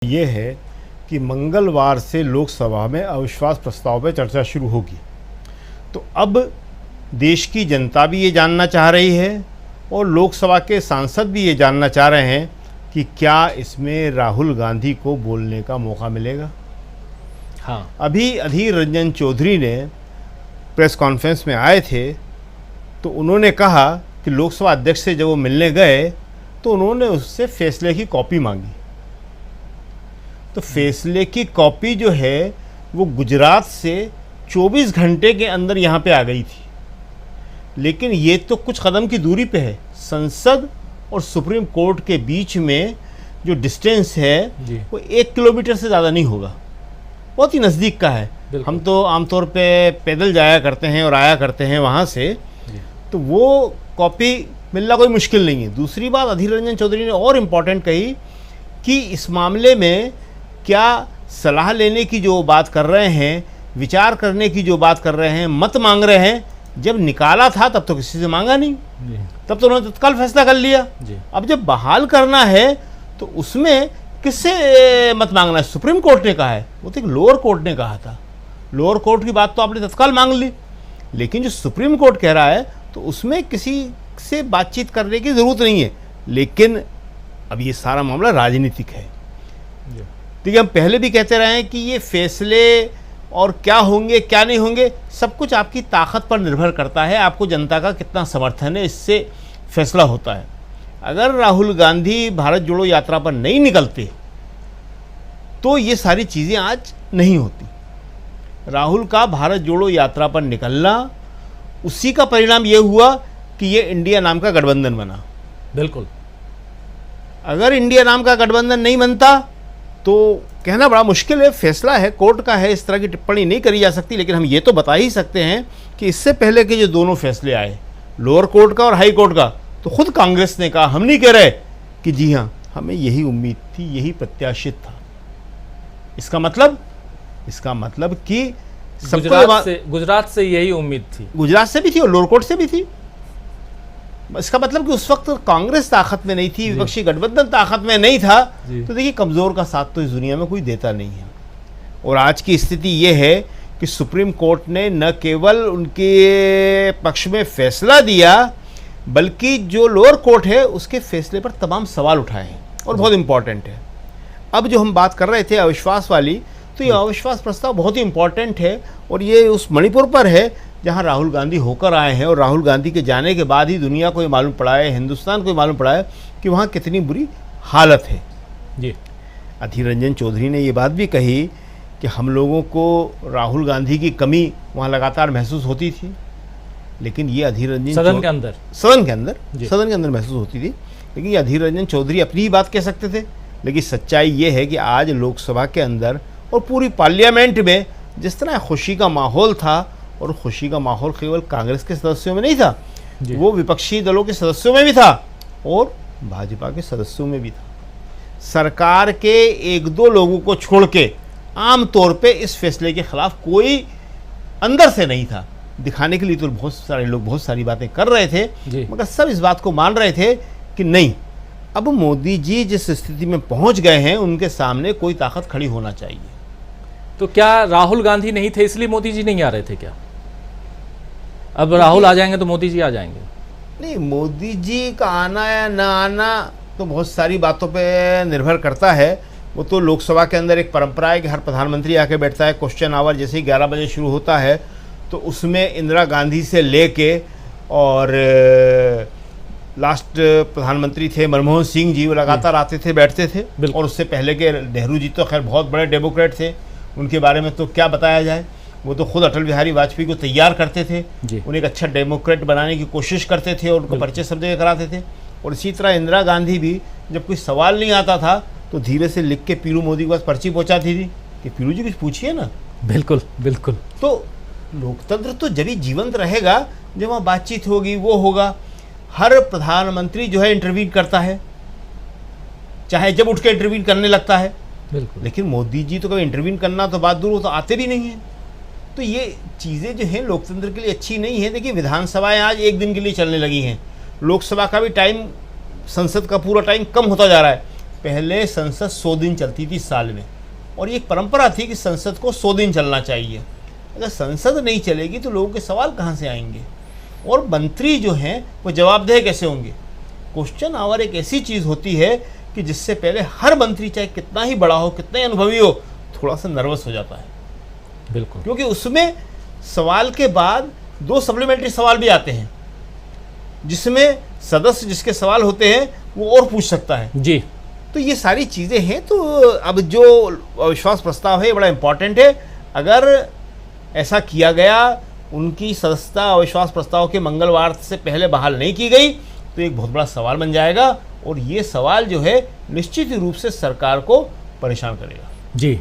ये है कि मंगलवार से लोकसभा में अविश्वास प्रस्ताव पर चर्चा शुरू होगी। तो अब देश की जनता भी ये जानना चाह रही है और लोकसभा के सांसद भी ये जानना चाह रहे हैं कि क्या इसमें राहुल गांधी को बोलने का मौका मिलेगा। हाँ, अभी अधीर रंजन चौधरी ने प्रेस कॉन्फ्रेंस में आए थे तो उन्होंने कहा कि लोकसभा अध्यक्ष से जब वो मिलने गए तो उन्होंने उससे फैसले की कॉपी मांगी। तो फैसले की कॉपी जो है वो गुजरात से 24 घंटे के अंदर यहाँ पे आ गई थी, लेकिन ये तो कुछ कदम की दूरी पे है। संसद और सुप्रीम कोर्ट के बीच में जो डिस्टेंस है वो 1 किलोमीटर से ज़्यादा नहीं होगा, बहुत ही नज़दीक का है। हम तो आमतौर पे पैदल जाया करते हैं और आया करते हैं वहाँ से, तो वो कॉपी मिलना कोई मुश्किल नहीं है। दूसरी बात अधीर रंजन चौधरी ने और इम्पॉर्टेंट कही कि इस मामले में क्या सलाह लेने की जो बात कर रहे हैं, विचार करने की जो बात कर रहे हैं, मत मांग रहे हैं, जब निकाला था तब तो किसी से मांगा नहीं, तब तो उन्होंने तत्काल फैसला कर लिया। अब जब बहाल करना है तो उसमें किससे मत मांगना है? सुप्रीम कोर्ट ने कहा है, वो तो एक लोअर कोर्ट ने कहा था। लोअर कोर्ट की बात तो आपने तत्काल मांग ली, लेकिन जो सुप्रीम कोर्ट कह रहा है तो उसमें किसी से बातचीत करने की ज़रूरत नहीं है। लेकिन अब ये सारा मामला राजनीतिक है। देखिए, हम पहले भी कहते रहे हैं कि ये फैसले और क्या होंगे क्या नहीं होंगे, सब कुछ आपकी ताकत पर निर्भर करता है, आपको जनता का कितना समर्थन है इससे फैसला होता है। अगर राहुल गांधी भारत जोड़ो यात्रा पर नहीं निकलते तो ये सारी चीज़ें आज नहीं होती। राहुल का भारत जोड़ो यात्रा पर निकलना, उसी का परिणाम ये हुआ कि ये इंडिया नाम का गठबंधन बना। बिल्कुल, अगर इंडिया नाम का गठबंधन नहीं बनता तो कहना बड़ा मुश्किल है, फैसला है, कोर्ट का है, इस तरह की टिप्पणी नहीं करी जा सकती। लेकिन हम ये तो बता ही सकते हैं कि इससे पहले के जो दोनों फैसले आए, लोअर कोर्ट का और हाई कोर्ट का, तो खुद कांग्रेस ने कहा, हम नहीं कह रहे कि जी हाँ हमें यही उम्मीद थी, यही प्रत्याशित था। इसका मतलब कि गुजरात से यही उम्मीद थी, गुजरात से भी थी और लोअर कोर्ट से भी थी। इसका मतलब कि उस वक्त कांग्रेस ताकत में नहीं थी, विपक्षी गठबंधन ताकत में नहीं था। तो देखिए, कमज़ोर का साथ तो इस दुनिया में कोई देता नहीं है। और आज की स्थिति ये है कि सुप्रीम कोर्ट ने न केवल उनके पक्ष में फैसला दिया, बल्कि जो लोअर कोर्ट है उसके फैसले पर तमाम सवाल उठाए हैं और बहुत इंपॉर्टेंट है। अब जो हम बात कर रहे थे अविश्वास वाली, तो ये अविश्वास प्रस्ताव बहुत ही इंपॉर्टेंट है और ये उस मणिपुर पर है जहाँ राहुल गांधी होकर आए हैं। और राहुल गांधी के जाने के बाद ही दुनिया को ये मालूम पड़ा है, हिंदुस्तान को ये मालूम पड़ा है कि वहाँ कितनी बुरी हालत है। जी, अधीर रंजन चौधरी ने ये बात भी कही कि हम लोगों को राहुल गांधी की कमी वहाँ लगातार महसूस होती थी, लेकिन ये अधीर रंजन सदन के अंदर महसूस होती थी। लेकिन ये अधीर रंजन चौधरी अपनी ही बात कह सकते थे। लेकिन सच्चाई ये है कि आज लोकसभा के अंदर और पूरी पार्लियामेंट में जिस तरह खुशी का माहौल था, और खुशी का माहौल केवल कांग्रेस के सदस्यों में नहीं था, वो विपक्षी दलों के सदस्यों में भी था और भाजपा के सदस्यों में भी था। सरकार के 1-2 लोगों को छोड़ के आम तौर पे इस फैसले के खिलाफ कोई अंदर से नहीं था। दिखाने के लिए तो बहुत सारे लोग बहुत सारी बातें कर रहे थे, मगर सब इस बात को मान रहे थे कि नहीं, अब मोदी जी जिस स्थिति में पहुंच गए हैं उनके सामने कोई ताकत खड़ी होना चाहिए। तो क्या राहुल गांधी नहीं थे इसलिए मोदी जी नहीं आ रहे थे क्या? अब राहुल आ जाएंगे तो मोदी जी आ जाएंगे? नहीं, मोदी जी का आना या ना आना तो बहुत सारी बातों पे निर्भर करता है। वो तो लोकसभा के अंदर एक परंपरा है कि हर प्रधानमंत्री आके बैठता है। क्वेश्चन आवर जैसे ही 11 बजे शुरू होता है तो उसमें इंदिरा गांधी से लेके और लास्ट प्रधानमंत्री थे मनमोहन सिंह जी, वो लगातार आते थे, बैठते थे। और उससे पहले के नेहरू जी तो खैर बहुत बड़े डेमोक्रेट थे, उनके बारे में तो क्या बताया जाए। वो तो खुद अटल बिहारी वाजपेयी को तैयार करते थे, उन्हें एक अच्छा डेमोक्रेट बनाने की कोशिश करते थे और उनको परिचय सब जगह कराते थे। और इसी तरह इंदिरा गांधी भी जब कोई सवाल नहीं आता था तो धीरे से लिख के पीरू मोदी के पास पर्ची पहुंचाती थी कि पीरू जी कुछ पूछिए ना। बिल्कुल बिल्कुल। तो लोकतंत्र तो जब ही जीवंत रहेगा जब वहाँ बातचीत होगी, वो होगा। हर प्रधानमंत्री जो है इंटरवीन करता है, चाहे जब उठ के इंटरवीन करने लगता है। लेकिन मोदी जी तो कभी इंटरवीन करना तो बात दूर, वो तो आते भी नहीं हैं। तो ये चीज़ें जो हैं लोकतंत्र के लिए अच्छी नहीं है। देखिए, विधानसभाएं आज एक दिन के लिए चलने लगी हैं, लोकसभा का भी टाइम, संसद का पूरा टाइम कम होता जा रहा है। पहले संसद 100 दिन चलती थी साल में, और ये एक परंपरा थी कि संसद को 100 दिन चलना चाहिए। अगर संसद नहीं चलेगी तो लोगों के सवाल कहाँ से आएंगे, और मंत्री जो हैं वो जवाबदेह कैसे होंगे। क्वेश्चन आवर एक ऐसी चीज़ होती है कि जिससे पहले हर मंत्री, चाहे कितना ही बड़ा हो, कितना ही अनुभवी हो, थोड़ा सा नर्वस हो जाता है। बिल्कुल, क्योंकि उसमें सवाल के बाद 2 सप्लीमेंट्री सवाल भी आते हैं, जिसमें सदस्य जिसके सवाल होते हैं वो और पूछ सकता है जी। तो ये सारी चीज़ें हैं। तो अब जो अविश्वास प्रस्ताव है ये बड़ा इम्पॉर्टेंट है। अगर ऐसा किया गया, उनकी सदस्यता अविश्वास प्रस्ताव के मंगलवार से पहले बहाल नहीं की गई, तो एक बहुत बड़ा सवाल बन जाएगा, और ये सवाल जो है निश्चित रूप से सरकार को परेशान करेगा। जी।